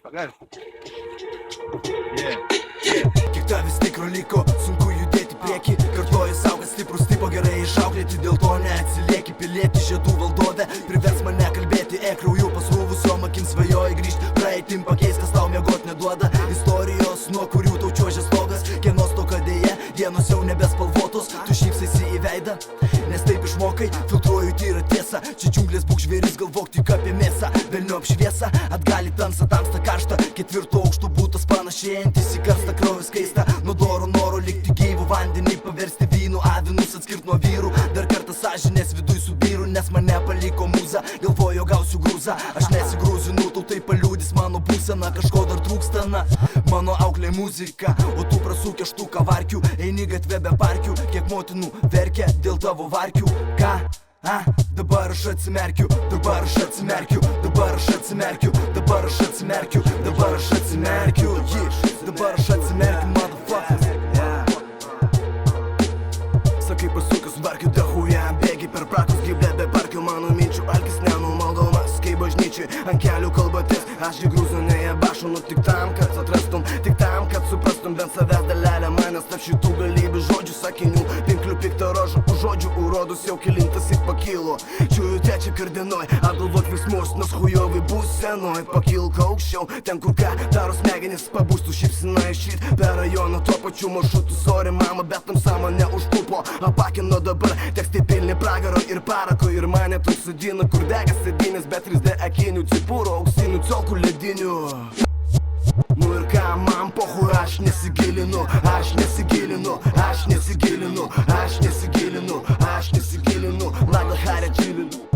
Pagal. Kiek tavęs tikro liko, sunku judėti prieki. Kartoju sau, kad stiprus tipo gerai išauklėti, dėl to neatsilieki. Pilieti žiedų valdove, privers mane kalbėti. Krauju pasrūvusiom akim svajoji grįžti. Praeitim pakeis, kas tau miegot neduoda. Istorijos, nuo kurių tau čiuožia stogas. Kieno stoka dėja, dienos jau nebespalvotos. Tu šypsaisi į veidą, nes taip išmokai. Filtruoju tyrą tiesą, čia džiunglės būk žvėris, galvok tik apie mėsą. Velniop šviesą, atgali tamsą, tamsta karštą. Ketvirto aukšto būtas panašėjantis į karstą, kraujas kaista. Nuo doro noro likti gyvų, vandenį paversti vynu, avinus atskirt nuo vyrų. Dar kartą sąžinės viduj subyru, nes mane paliko mūza. Galvojo gausiu grūzą, aš nesigrūzinu, tau tai paliūdis mano būsena. Kažko dar trūksta, na, mano auklė muzika. O tu prasūkė štuką varkių, eini gatvė be parkių. Kiek motinų verkia dėl tavo varkių. Ką? Dabar aš atsimerkiu, dabar aš atsimerkiu, dabar aš atsimerkiu, dabar aš atsimerkiu, dabar aš atsimerkiu, dabar aš atsimerkiu, motherfucker. Sakai pasukęs varkiu dahuja, bėgi per prakus, gyblė be parkių. Mano minčių alkis nenumaldomas, kaip bažnyčiai ant kelių kalbatis. Aš į grūzų nejebašu, nu tik tam, kad atrastum, tik tam, kad suprastum bent savęs dalelę manęs. Tarp šitų galybių žodžių, sakinių, pinklių piktaro žodžių urodus jau kilintas ir pakilo. Čiūju tečia kardinoj, apgalvot veiksmus, nors hujovai būsenoj. Pakilk aukščiau, ten kur ką daro smegenis, pabūstų šypsina išyt per rajoną tuo pačiu maršrutu. Sorry mama, bet tam sąmonė užklupo. Apakino dabar tekstai pilni pragaro ir parako. Ir mane tu sudina, kur degas sėdynės, bet 3D akinių, cipūro, auksinių, colkų ledinių. Nu ir ką man pohu, aš nesigilinu, aš nesigilinu, aš nesigilinu, aš nesigilinu, aš nesigilinu, Lagal Harė čilinu.